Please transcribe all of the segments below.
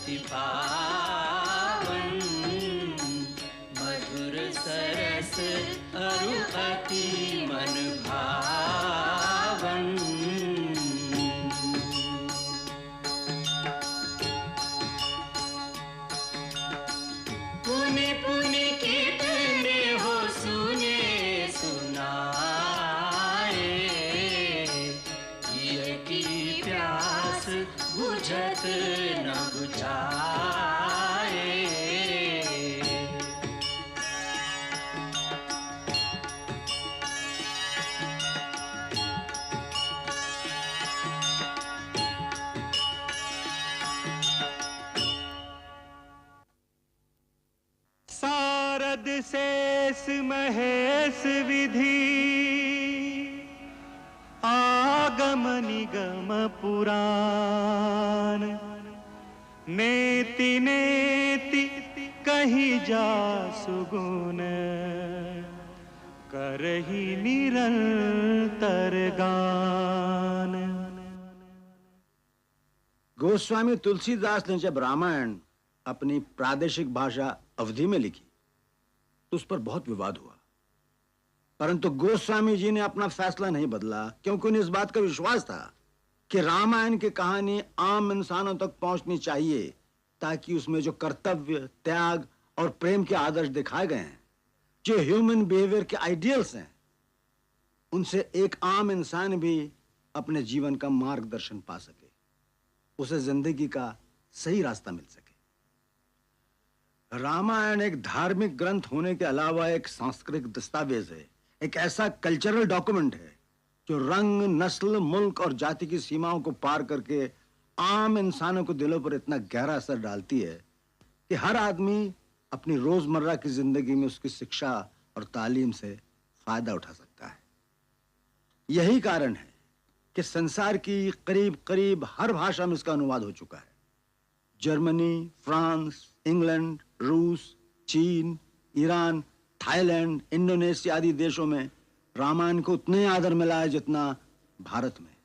अति पावन, मधुर सरस अरु अति मन भावन। पुनि पुनि कितने हो सुने सुनाए, ये की प्यास बुझत न बुझाए। सारद शेष महेश विधि, आगम निगम पुराण, नेति नेति कहीं जा सुगुन, करहि निरंतर गान। गोस्वामी तुलसीदास ने जब रामायण अपनी प्रादेशिक भाषा अवधी में लिखी तो उस पर बहुत विवाद हुआ, परंतु गोस्वामी जी ने अपना फैसला नहीं बदला, क्योंकि उन्हें इस बात का विश्वास था कि रामायण की कहानी आम इंसानों तक पहुंचनी चाहिए, ताकि उसमें जो कर्तव्य, त्याग और प्रेम के आदर्श दिखाए गए हैं, जो ह्यूमन बिहेवियर के आइडियल्स हैं, उनसे एक आम इंसान भी अपने जीवन का मार्गदर्शन पा सके, उसे जिंदगी का सही रास्ता मिल सके। रामायण एक धार्मिक ग्रंथ होने के अलावा एक सांस्कृतिक दस्तावेज है, एक ऐसा कल्चरल डॉक्यूमेंट है जो रंग, नस्ल, मुल्क और जाति की सीमाओं को पार करके आम इंसानों के दिलों पर इतना गहरा असर डालती है कि हर आदमी अपनी रोजमर्रा की जिंदगी में उसकी शिक्षा और तालीम से फायदा उठा सकता है। यही कारण है कि संसार की करीब करीब हर भाषा में इसका अनुवाद हो चुका है। जर्मनी, फ्रांस, इंग्लैंड, रूस, चीन, ईरान, थाईलैंड, इंडोनेशिया आदि देशों में रामायण को उतने ही आदर मिला है जितना भारत में।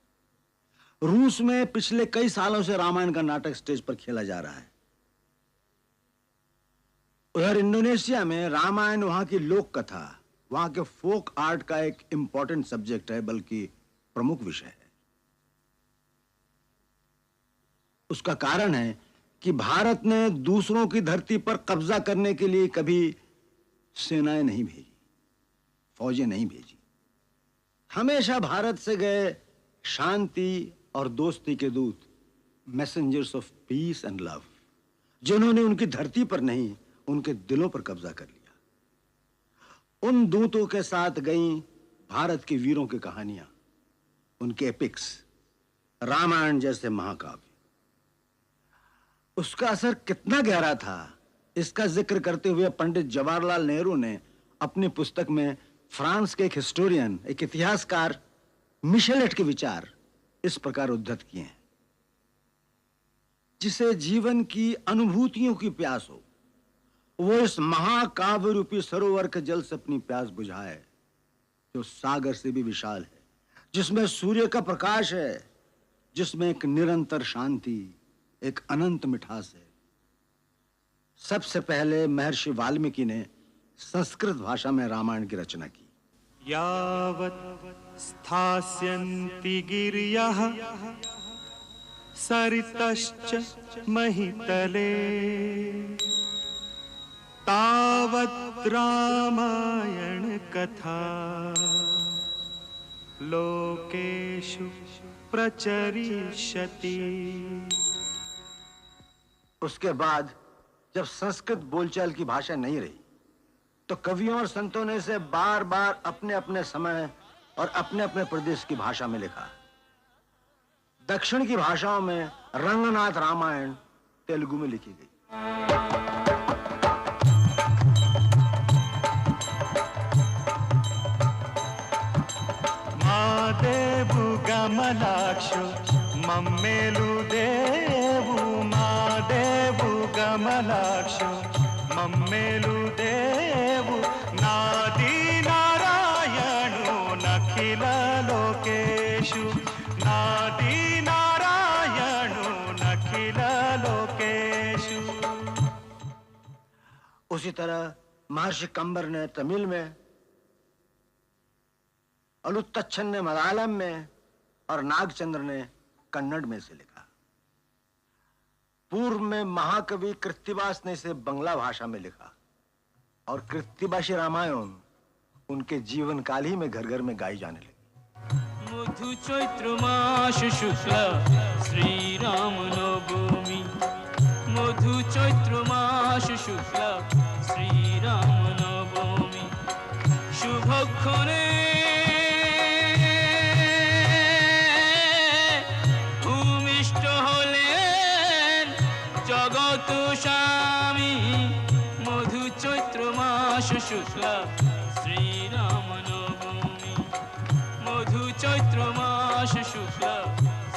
रूस में पिछले कई सालों से रामायण का नाटक स्टेज पर खेला जा रहा है। उधर इंडोनेशिया में रामायण वहां की लोक कथा, वहां के फोक आर्ट का एक इंपॉर्टेंट सब्जेक्ट है, बल्कि प्रमुख विषय है। उसका कारण है कि भारत ने दूसरों की धरती पर कब्जा करने के लिए कभी सेनाएं नहीं भेजी, फौजें नहीं भेजी। हमेशा भारत से गए शांति और दोस्ती के दूत, messengers of peace and love, जिन्होंने उनकी धरती पर नहीं, उनके दिलों पर कब्जा कर लिया। उन दूतों के साथ गई भारत के वीरों की कहानियां, उनके एपिक्स, रामायण जैसे महाकाव्य। उसका असर कितना गहरा था, इसका जिक्र करते हुए पंडित जवाहरलाल नेहरू ने अपनी पुस्तक में फ्रांस के एक हिस्टोरियन, एक इतिहासकार मिशेलेट के विचार इस प्रकार उद्धृत किए हैं। जिसे जीवन की अनुभूतियों की प्यास हो, वो इस महाकाव्य रूपी सरोवर के जल से अपनी प्यास बुझाए, जो सागर से भी विशाल है, जिसमें सूर्य का प्रकाश है, जिसमें एक निरंतर शांति, एक अनंत मिठास है। सबसे पहले महर्षि वाल्मीकि ने संस्कृत भाषा में रामायण की रचना की। यावत् स्थास्यन्ति गिर्यः सरितश्च महितले, तावत् रामायण कथा लोकेषु प्रचरिष्यति। उसके बाद जब संस्कृत बोलचाल की भाषा नहीं रही, तो कवियों और संतों ने इसे बार बार अपने अपने समय और अपने अपने प्रदेश की भाषा में लिखा। दक्षिण की भाषाओं में रंगनाथ रामायण तेलुगु में लिखी गई। मादेवु गमलाक्षु मम्मेलु देवु, मादेवु गमलाक्षु मम्मेलु देवु, नादी नारायणु नखिल लोकेषु, नादी नारायणु नखिल लोकेषु। उसी तरह महर्षि कंबर ने तमिल में, अलुत्तच्छन ने मलयालम में और नागचंद्र ने कन्नड़ में से लिखा। पूर्व में महाकवि कृत्तिवास ने इसे बंगला भाषा में लिखा और कृत्तिवासी रामायण उनके जीवन काल ही में घर घर में गाई जाने लगी। मधु चैत्र मास शुक्ला श्री राम नवमी, मधु चैत्र मास शुक्ला श्री राम नवमी, शुभक्षणे भूमिष्ठ हलेन जगत स्वामी, मधु चैत्र मास शुक्ला श्री राम नवमी, मधु चैत्र मास शुक्ला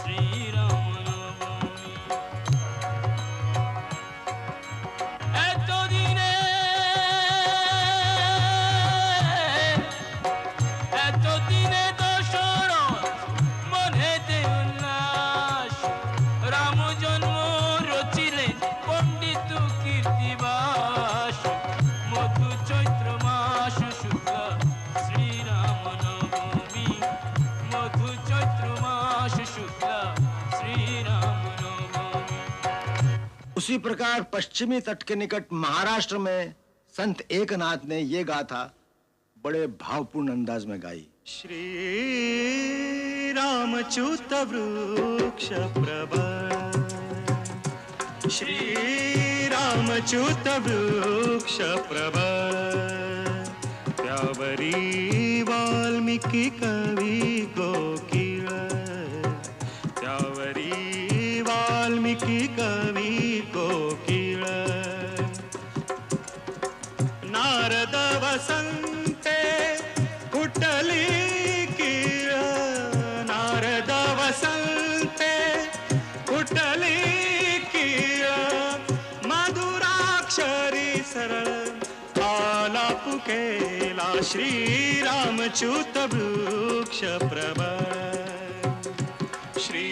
श्री राम नवमी। এতদিনে দশরথ মনেতে উল্লাস, রাম জন্ম রচিলেন পণ্ডিত কীর্তিবাস, মধু চৈত্র মাস শুক্লা শ্রীরাম নবমী, মধু চৈত্র মাস শুক্লা শ্রীরাম নবমী। उसी प्रकार पश्चिमी तट के निकट महाराष्ट्र में संत एकनाथ ने ये गाथा बड़े भावपूर्ण अंदाज में गाई। श्री रामच्युत वृक्ष प्रभा, श्री रामच्युत वृक्ष प्रभा, त्यावरी वाल्मीकि कवि कोकिल, त्यावरी वाल्मीकि कवि कोकिल, नारद वसंते कुटली कीळ, नारद वसंते कुटली कीळ, मधुराक्षरी सरळ आलाप केला, श्री रामच्युत वृक्ष प्रभा, श्री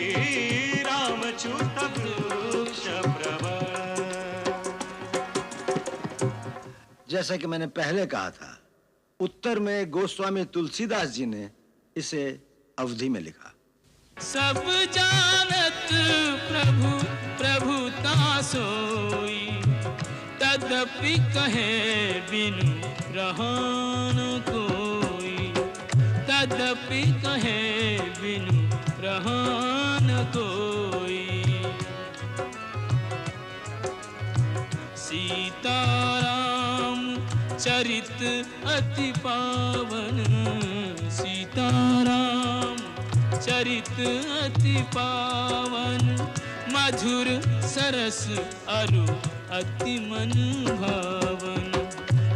रामच्युत वृक्ष प्रभा। जैसा कि मैंने पहले कहा था, उत्तर में गोस्वामी तुलसीदास जी ने इसे अवधि में लिखा। सब जानत प्रभु प्रभुता सोई, तदपि कहे बिनु रहन कोई, तदपि कहे बिनु रहन कोई। सीताराम चरित अति पावन, सीताराम चरित अति पावन, मधुर सरस अरु अति मन भावन,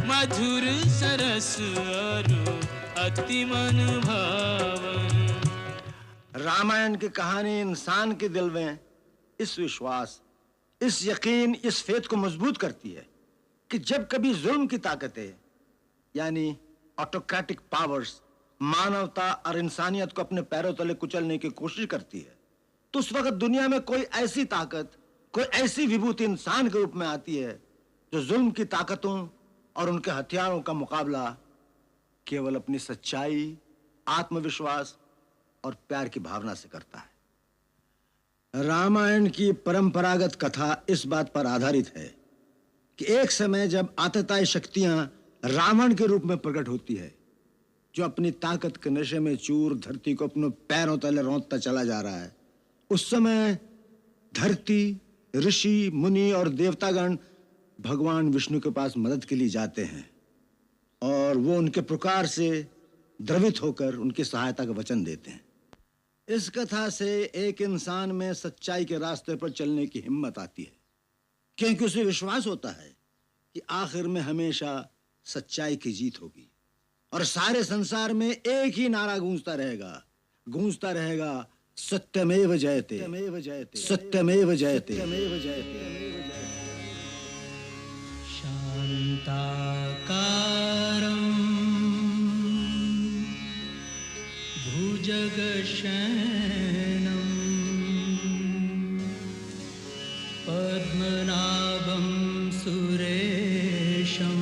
मधुर सरस अरु अति मन भावन। रामायण की कहानी इंसान के दिल में इस विश्वास, इस यकीन, इस फेथ को मजबूत करती है कि जब कभी जुल्म की ताकतें यानी ऑटोक्रेटिक पावर्स मानवता और इंसानियत को अपने पैरों तले कुचलने की कोशिश करती है, तो उस वक्त दुनिया में कोई ऐसी ताकत, कोई ऐसी विभूति इंसान के रूप में आती है जो जुल्म की ताकतों और उनके हथियारों का मुकाबला केवल अपनी सच्चाई, आत्मविश्वास और प्यार की भावना से करता है। रामायण की परंपरागत कथा इस बात पर आधारित है कि एक समय जब आतताई शक्तियां रावण के रूप में प्रकट होती है, जो अपनी ताकत के नशे में चूर धरती को अपने पैरों तले रौंदता चला जा रहा है, उस समय धरती, ऋषि, मुनि और देवतागण भगवान विष्णु के पास मदद के लिए जाते हैं और वो उनके पुकार से द्रवित होकर उनकी सहायता का वचन देते हैं। इस कथा से एक इंसान में सच्चाई के रास्ते पर चलने की हिम्मत आती है, क्योंकि उसे विश्वास होता है कि आखिर में हमेशा सच्चाई की जीत होगी और सारे संसार में एक ही नारा गूंजता रहेगा, सत्यमेव जयते, सत्यमेव जयते, सत्यमेव जयते, सत्यमेव जयते। शान्ताकारं भुजगशयनं पद्मनाभं सुरेशं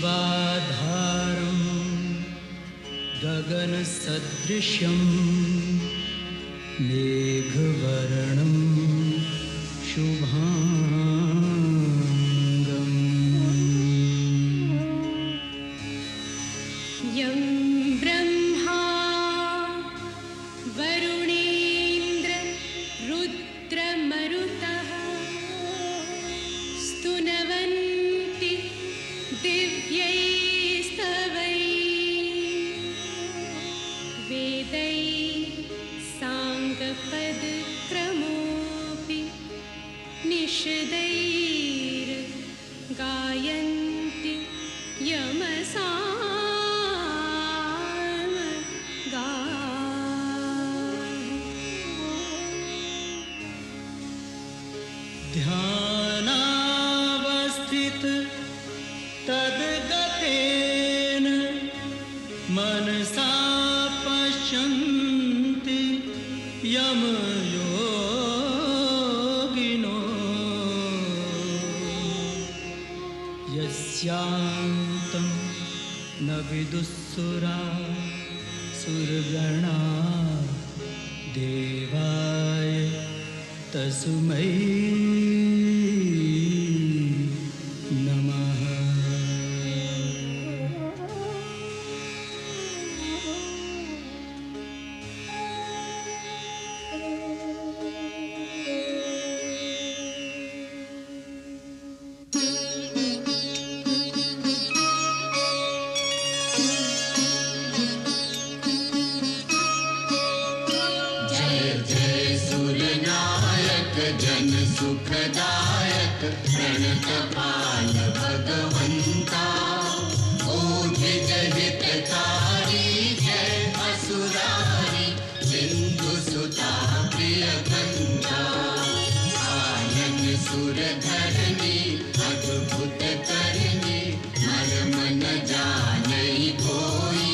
विश्वाधारं गगनसदृशं मेघवर्णं शुभांगं यं ब्रह्मा वरुणेन्द्र रुद्रमरुतः स्तुनवन्ति दिव्यैस्तवैः वेदैः साङ्गपदक्रमोऽपि निषदैर्गायन्ति ध्यानावस्थित तद्गतेन मनसा पश्यन्ति यमयोगिनो यस्यान्तं न विदुःसुरा सुरगणा देवाय तस्मै नमः। जन सुखदायक प्रणतपाल भगवंता ओझित हितकारी जय असुरारी सिंधु सुता प्रिय कंता आनंद सुर धरणी अद्भुत करनी मर्म न जाने कोई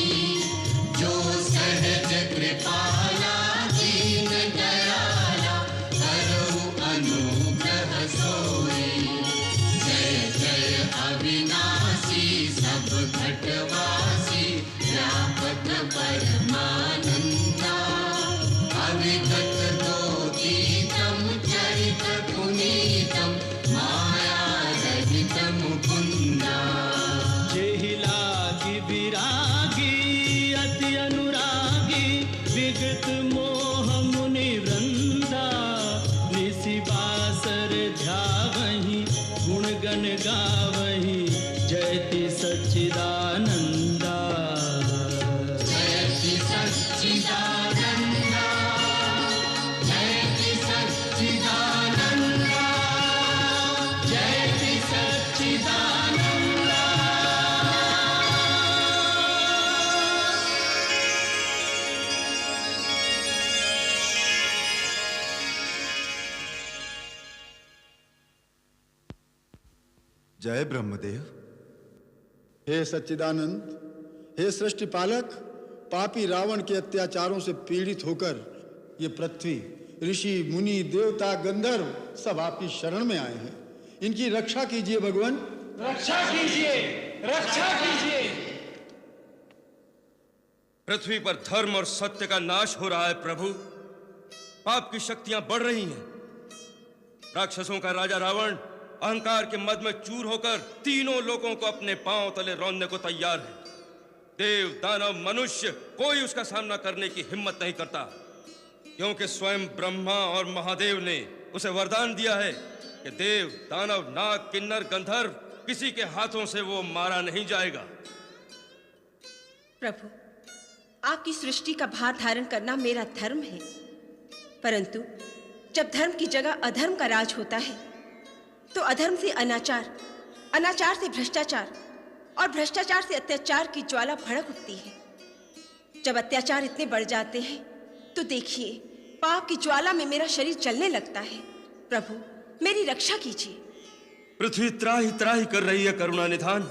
जो सहज कृपाला दीन दयाला अनुग्रह सोई जय जय अविनाशी सब घटवासी व्यापक परमानंदा अविगत दोतीतम चरित पुनीतम माया रहित मुकुंदा जेहि लागी विरागी अति अनुरागी विगत मोह मुनि वृंदा बासर ध्यावहि गुण गण गावहि जयति सच्चिदानंदा जयति सच्चिदानंदा जयति सच्चिदानंदा जयति सच्चिदानंदा। जय ब्रह्मदेव। हे सच्चिदानंद, हे सृष्टि पालक, पापी रावण के अत्याचारों से पीड़ित होकर ये पृथ्वी, ऋषि मुनि देवता गंधर्व सब आपकी शरण में आए हैं। इनकी रक्षा कीजिए भगवान, रक्षा कीजिए, रक्षा कीजिए। पृथ्वी पर धर्म और सत्य का नाश हो रहा है प्रभु। पाप की शक्तियां बढ़ रही हैं। राक्षसों का राजा रावण अहंकार के मद में चूर होकर तीनों लोगों को अपने पांव तले रौंदने को तैयार है। देव, दानव, मनुष्य कोई उसका सामना करने की हिम्मत नहीं करता, क्योंकि स्वयं ब्रह्मा और महादेव ने उसे वरदान दिया है कि देव, दानव, नाग, किन्नर, गंधर्व किसी के हाथों से वो मारा नहीं जाएगा। प्रभु, आपकी सृष्टि का भार धारण करना मेरा धर्म है, परंतु जब धर्म की जगह अधर्म का राज होता है तो अधर्म से अनाचार, अनाचार से भ्रष्टाचार और भ्रष्टाचार से अत्याचार की ज्वाला भड़क उठती है। जब अत्याचार इतने बढ़ जाते हैं तो देखिए, पाप की ज्वाला में मेरा शरीर जलने लगता है। प्रभु, मेरी रक्षा कीजिए। पृथ्वी त्राही त्राही कर रही है करुणा निधान।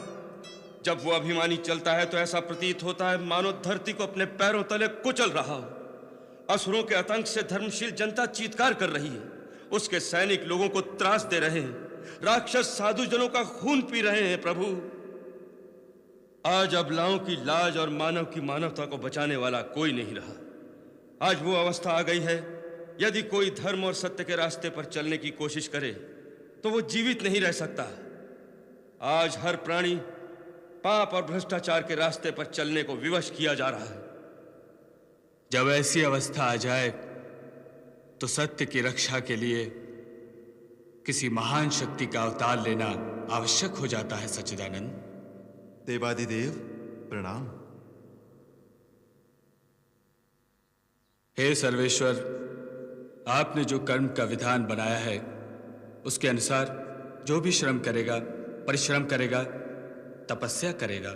जब वो अभिमानी चलता है तो ऐसा प्रतीत होता है मानो धरती को अपने पैरों तले कुचल रहा हो। असुरों के आतंक से धर्मशील जनता चीत्कार कर रही है। उसके सैनिक लोगों को त्रास दे रहे हैं। राक्षस साधु जनों का खून पी रहे हैं। प्रभु, आज अबलाओं की लाज और मानव की मानवता को बचाने वाला कोई नहीं रहा। आज वो अवस्था आ गई है, यदि कोई धर्म और सत्य के रास्ते पर चलने की कोशिश करे तो वो जीवित नहीं रह सकता। आज हर प्राणी पाप और भ्रष्टाचार के रास्ते पर चलने को विवश किया जा रहा है। जब ऐसी अवस्था आ जाए तो सत्य की रक्षा के लिए किसी महान शक्ति का अवतार लेना आवश्यक हो जाता है। सच्चिदानंद। देवादिदेव प्रणाम। हे सर्वेश्वर, आपने जो कर्म का विधान बनाया है उसके अनुसार जो भी श्रम करेगा, परिश्रम करेगा, तपस्या करेगा,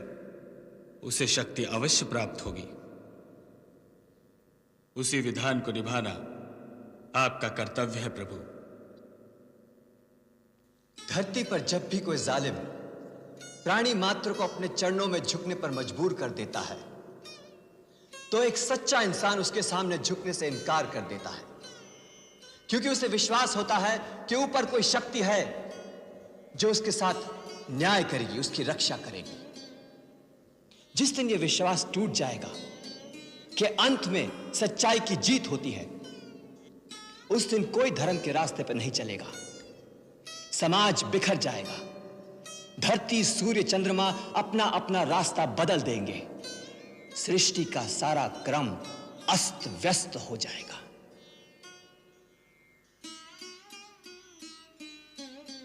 उसे शक्ति अवश्य प्राप्त होगी। उसी विधान को निभाना आपका कर्तव्य है प्रभु। धरती पर जब भी कोई जालिम प्राणी मात्र को अपने चरणों में झुकने पर मजबूर कर देता है तो एक सच्चा इंसान उसके सामने झुकने से इनकार कर देता है, क्योंकि उसे विश्वास होता है कि ऊपर कोई शक्ति है जो उसके साथ न्याय करेगी, उसकी रक्षा करेगी। जिस दिन यह विश्वास टूट जाएगा कि अंत में सच्चाई की जीत होती है, उस दिन कोई धर्म के रास्ते पर नहीं चलेगा। समाज बिखर जाएगा, धरती, सूर्य, चंद्रमा अपना अपना रास्ता बदल देंगे, सृष्टि का सारा क्रम अस्त व्यस्त हो जाएगा।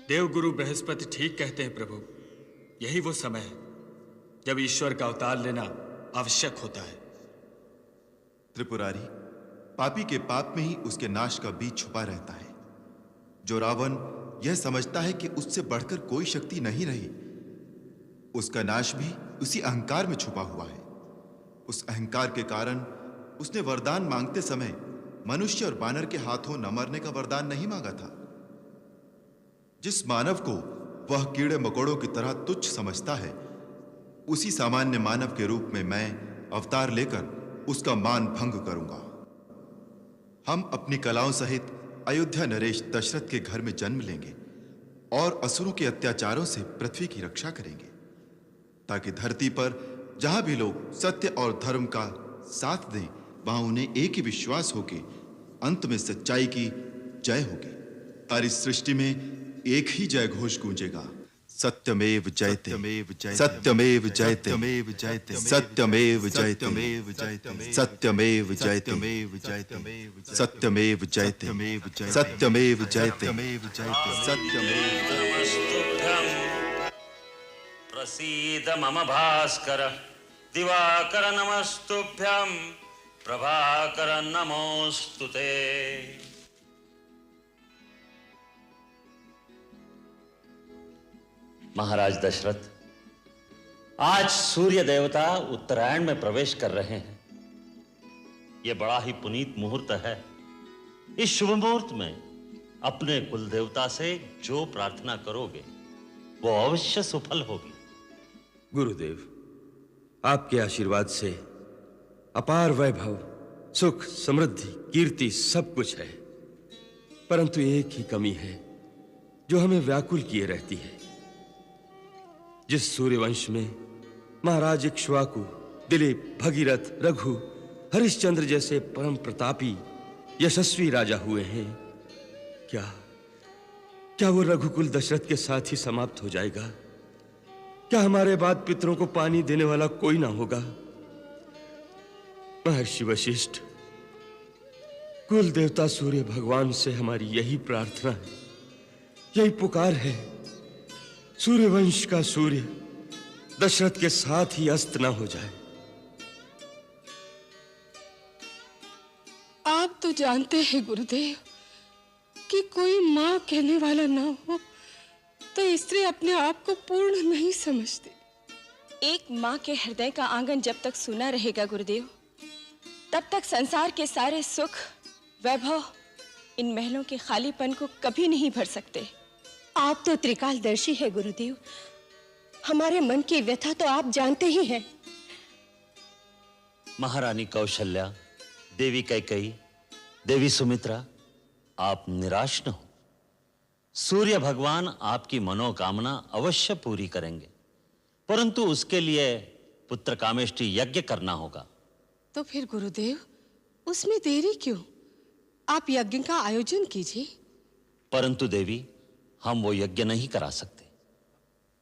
देवगुरु बृहस्पति ठीक कहते हैं प्रभु। यही वो समय है जब ईश्वर का अवतार लेना आवश्यक होता है। त्रिपुरारी, पापी के पाप में ही उसके नाश का बीज छुपा रहता है। जो रावण यह समझता है कि उससे बढ़कर कोई शक्ति नहीं रही, उसका नाश भी उसी अहंकार में छुपा हुआ है। उस अहंकार के कारण उसने वरदान मांगते समय मनुष्य और बानर के हाथों न मरने का वरदान नहीं मांगा था। जिस मानव को वह कीड़े मकोड़ों की तरह तुच्छ समझता है, उसी सामान्य मानव के रूप में मैं अवतार लेकर उसका मान भंग करूंगा। हम अपनी कलाओं सहित अयोध्या नरेश दशरथ के घर में जन्म लेंगे और असुरों के अत्याचारों से पृथ्वी की रक्षा करेंगे, ताकि धरती पर जहां भी लोग सत्य और धर्म का साथ दें, वहां उन्हें एक ही विश्वास हो कि अंत में सच्चाई की जय होगी। सारी सृष्टि में एक ही जय घोष गूंजेगा, सत्यमेव जयते, सत्यमेव जयते, सत्यमेव जयते, सत्यमेव जयते, सत्यमेव जयते, सत्यमेव जयते, सत्यमेव जयते। प्रसीद मम भास्कर दिवाकर नमस्तुभ्यं प्रभाकर नमोस्तुते। महाराज दशरथ, आज सूर्य देवता उत्तरायण में प्रवेश कर रहे हैं। यह बड़ा ही पुनीत मुहूर्त है। इस शुभ मुहूर्त में अपने कुल देवता से जो प्रार्थना करोगे वो अवश्य सफल होगी। गुरुदेव, आपके आशीर्वाद से अपार वैभव, सुख, समृद्धि, कीर्ति सब कुछ है, परंतु एक ही कमी है जो हमें व्याकुल किए रहती है। जिस सूर्यवंश में महाराज इक्ष्वाकु, दिलीप, भगीरथ, रघु, हरिश्चंद्र जैसे परम प्रतापी यशस्वी राजा हुए हैं, क्या वो रघुकुल दशरथ के साथ ही समाप्त हो जाएगा? क्या हमारे बाद पितरों को पानी देने वाला कोई ना होगा? महर्षि वशिष्ठ, कुल देवता सूर्य भगवान से हमारी यही प्रार्थना है, यही पुकार है। सूर्यवंश का सूर्य दशरथ के साथ ही अस्त ना हो जाए। आप तो जानते हैं गुरुदेव कि कोई माँ कहने वाला ना हो तो स्त्री अपने आप को पूर्ण नहीं समझती। एक माँ के हृदय का आंगन जब तक सूना रहेगा गुरुदेव, तब तक संसार के सारे सुख, वैभव इन महलों के खालीपन को कभी नहीं भर सकते। आप तो त्रिकालदर्शी है गुरुदेव, हमारे मन की व्यथा तो आप जानते ही हैं। महारानी कौशल्या, देवी कैकेयी, देवी सुमित्रा, आप निराश न हो। सूर्य भगवान आपकी मनोकामना अवश्य पूरी करेंगे, परंतु उसके लिए पुत्र कामेष्टि यज्ञ करना होगा। तो फिर गुरुदेव, उसमें देरी क्यों? आप यज्ञ का आयोजन कीजिए। परंतु देवी, हम वो यज्ञ नहीं करा सकते।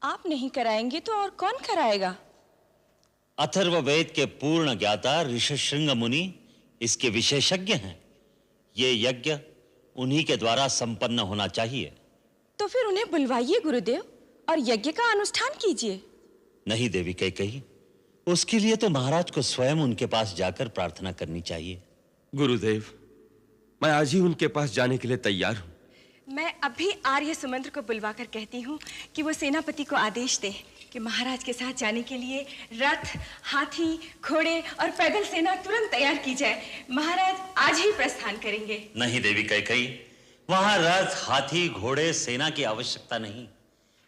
आप नहीं कराएंगे तो और कौन कराएगा? अथर्ववेद के पूर्ण ज्ञाता ऋषिशृंग मुनि इसके विशेषज्ञ हैं। ये यज्ञ उन्हीं के द्वारा संपन्न होना चाहिए। तो फिर उन्हें बुलवाइए गुरुदेव और यज्ञ का अनुष्ठान कीजिए। नहीं देवी कैकेयी, उसके लिए तो महाराज को स्वयं उनके पास जाकर प्रार्थना करनी चाहिए। गुरुदेव, मैं आज ही उनके पास जाने के लिए तैयार हूं। मैं अभी आर्य सुमंत्र को बुलवाकर कहती हूँ कि वो सेनापति को आदेश दे कि महाराज के साथ जाने के लिए रथ, हाथी, घोड़े और पैदल सेना तुरंत तैयार की जाए। महाराज आज ही प्रस्थान करेंगे। नहीं देवी कैकेयी, वहां रथ, हाथी, घोड़े, सेना की आवश्यकता नहीं।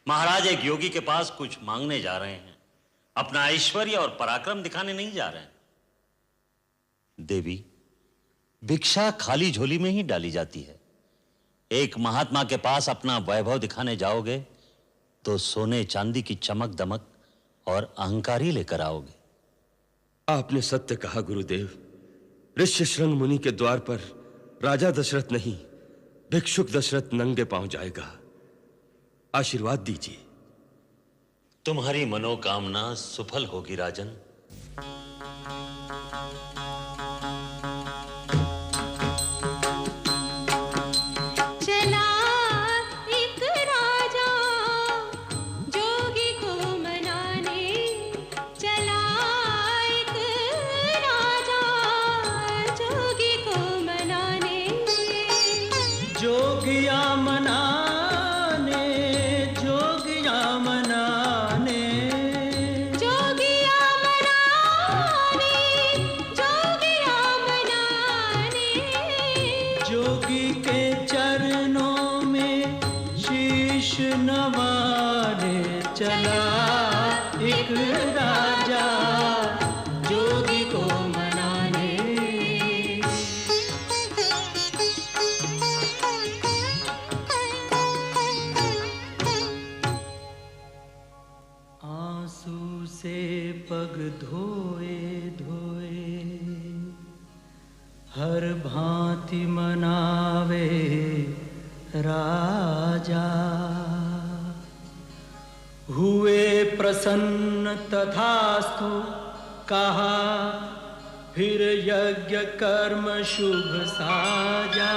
महाराज एक योगी के पास कुछ मांगने जा रहे हैं, अपना ऐश्वर्य और पराक्रम दिखाने नहीं जा रहे हैं। देवी, भिक्षा खाली झोली में ही डाली जाती है। एक महात्मा के पास अपना वैभव दिखाने जाओगे तो सोने चांदी की चमक दमक और अहंकार ही लेकर आओगे। आपने सत्य कहा गुरुदेव। ऋष्यशृंग मुनि के द्वार पर राजा दशरथ नहीं, भिक्षुक दशरथ नंगे पांव जाएगा। आशीर्वाद दीजिए। तुम्हारी मनोकामना सफल होगी राजन। हर भांति मनावे राजा, हुए प्रसन्न तथास्तु कहा, फिर यज्ञ कर्म शुभ साजा।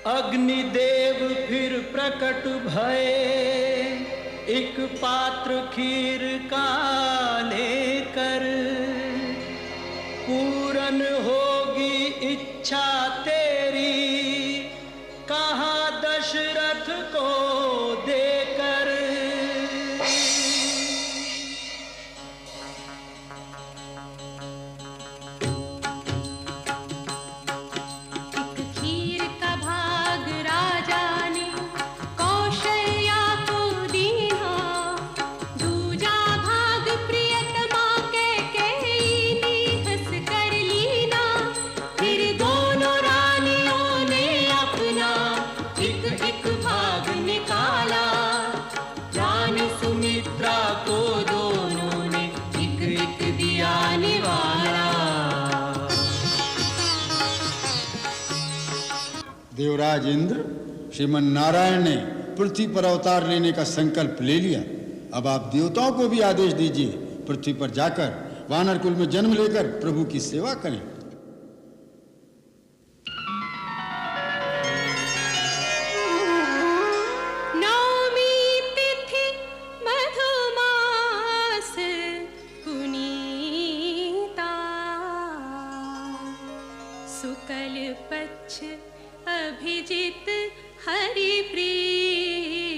अग्निदेव फिर प्रकट भये, एक पात्र खीर का लेकर, पूरन होगी इच्छा तेरी, कहा दशरथ को देकर। देवराज इंद्र, श्रीमन नारायण ने पृथ्वी पर अवतार लेने का संकल्प ले लिया। अब आप देवताओं को भी आदेश दीजिए, पृथ्वी पर जाकर वानर कुल में जन्म लेकर प्रभु की सेवा करें। शुक्ल पक्ष अभिजित हरि प्रीति,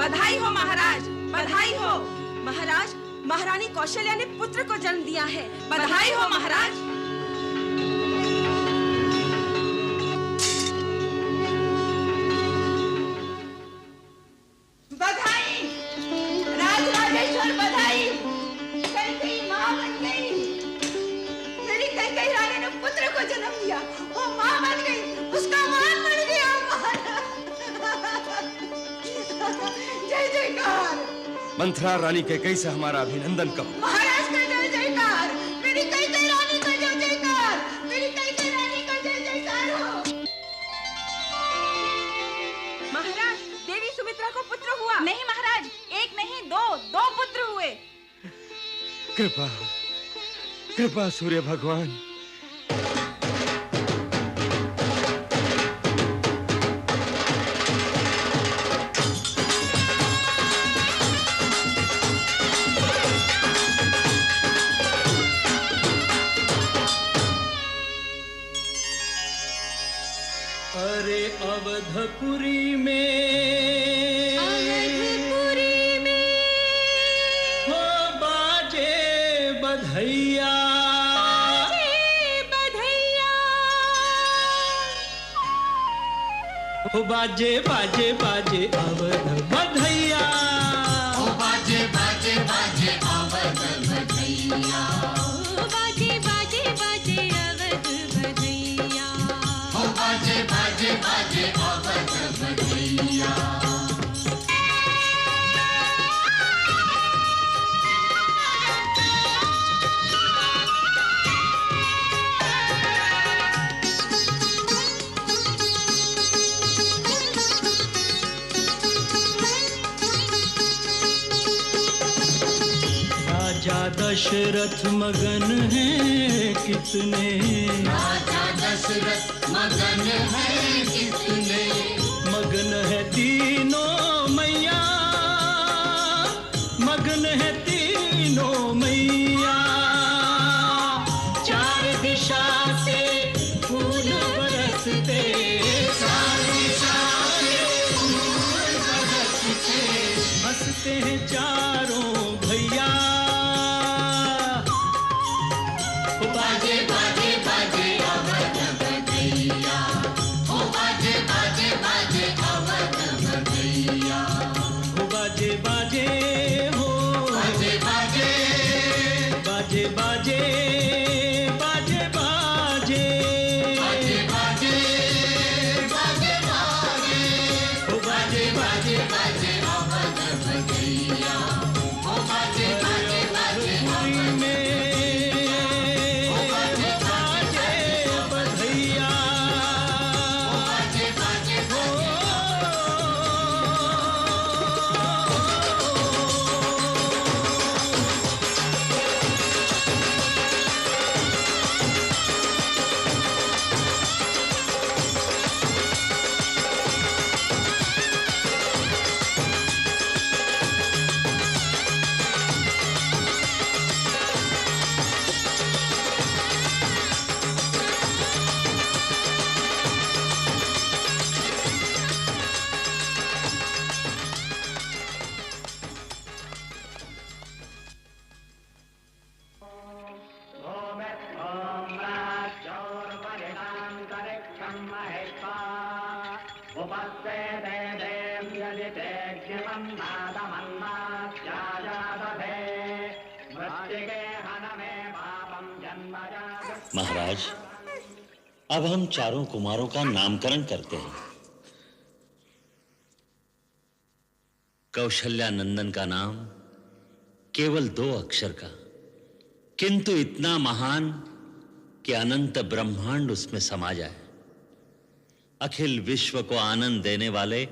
बधाई हो महाराज, बधाई हो महाराज। महारानी कौशल्या ने पुत्र को जन्म दिया है। बधाई हो महाराज। बधाई राजराजेश्वर, बधाई। कैकेयी माँ बन गई। मेरी कैकेयी रानी ने पुत्र को जन्म दिया, वो माँ बन गई, उसका मान बढ़ गया। जय जयकार। मंथरा रानी कैकेयी से हमारा अभिनंदन करो। महाराज का जय जयकार। मेरी कैकेयी रानी का जय जयकार। मेरी कैकेयी रानी का जय जयकार हो। महाराज, देवी सुमित्रा को पुत्र हुआ। नहीं महाराज, एक नहीं दो पुत्र हुए। कृपा कृपा सूर्य भगवान। अरे अवधपुरी में हो बाजे बधैया, हो बाजे बाजे बाजे अवध बधैया, हो बाजे बाजे बाजे अवध बधैया, हो बाजे बाजे बाजे अवध बधैया, हो बाजे बाजे बाजे अवध बधैया। राजा दशरथ मगन है कितने, राजा दशरथ मगन है कितने, मगन है तीनों मैया, मगन है तीनों मैया। चार दिशा से फूल बरसते, चार दिशा से फूल बरसते, हंसते हैं चारों भैया। बाजे बाजे बाजे अवध बधैया, हो बाजे बाजे बाजे अवध बधैया, हो बाजे बाजे हो बाजे बाजे बाजे बाजे बाजे बाजे बाजे बाजे बाजे बाजे, हो बाजे बाजे बाजे अवध बधैया, हो बाजे बाजे बाजे अवध महाराज, अब हम चारों कुमारों का नामकरण करते हैं। कौशल्या नंदन का नाम केवल 2 अक्षर का, किंतु इतना महान कि अनंत ब्रह्मांड उसमें समा जाए। अखिल विश्व को आनंद देने वाले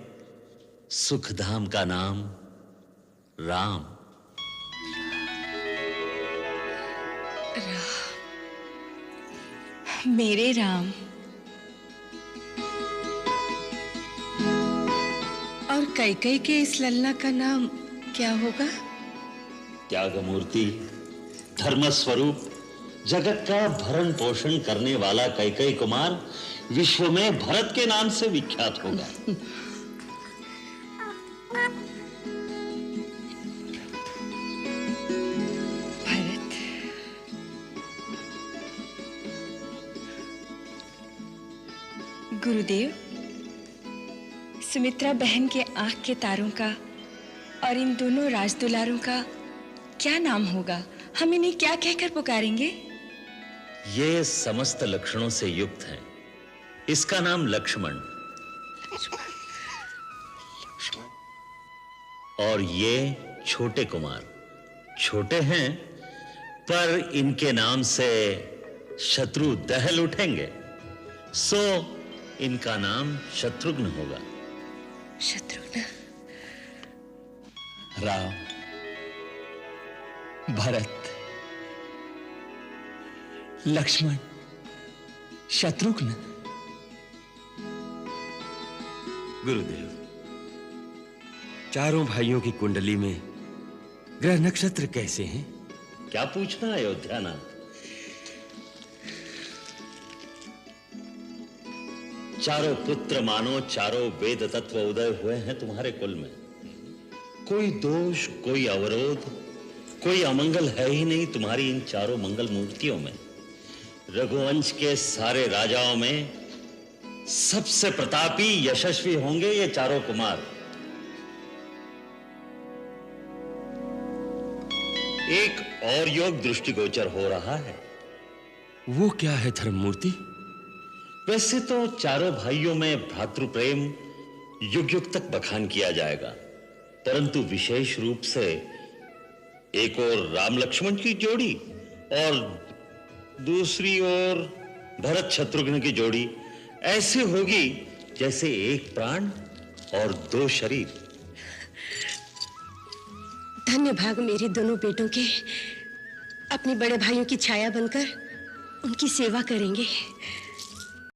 सुखधाम का नाम राम। मेरे राम। और कैकेयी के इस लल्ला का नाम क्या होगा? त्यागमूर्ति, धर्मस्वरूप, जगत का भरण पोषण करने वाला कैकेयी कुमार विश्व में भरत के नाम से विख्यात होगा। गुरुदेव, सुमित्रा बहन के आंख के तारों का और इन दोनों राजदुलारों का क्या नाम होगा? हम इन्हें क्या कहकर पुकारेंगे? ये समस्त लक्षणों से युक्त हैं। इसका नाम लक्ष्मण और ये छोटे कुमार। छोटे हैं पर इनके नाम से शत्रु दहल उठेंगे, सो इनका नाम शत्रुघ्न होगा। शत्रुघ्न। राम, भरत, लक्ष्मण, शत्रुघ्न। गुरुदेव, चारों भाइयों की कुंडली में ग्रह नक्षत्र कैसे हैं? क्या पूछना अयोध्यानाथ? चारों पुत्र मानो चारों वेद तत्व उदय हुए हैं तुम्हारे कुल में। कोई दोष, कोई अवरोध, कोई अमंगल है ही नहीं तुम्हारी इन चारों मंगल मूर्तियों में। रघुवंश के सारे राजाओं में सबसे प्रतापी यशस्वी होंगे ये चारों कुमार। एक और योग दृष्टिगोचर हो रहा है। वो क्या है धर्ममूर्ति? वैसे तो चारों भाइयों में भ्रातृ प्रेम युग युग तक बखान किया जाएगा, परंतु विशेष रूप से एक और राम लक्ष्मण की जोड़ी और दूसरी ओर भरत शत्रुघ्न की जोड़ी ऐसी होगी जैसे एक प्राण और दो शरीर। धन्य भाग मेरे दोनों बेटों के अपने बड़े भाइयों की छाया बनकर उनकी सेवा करेंगे।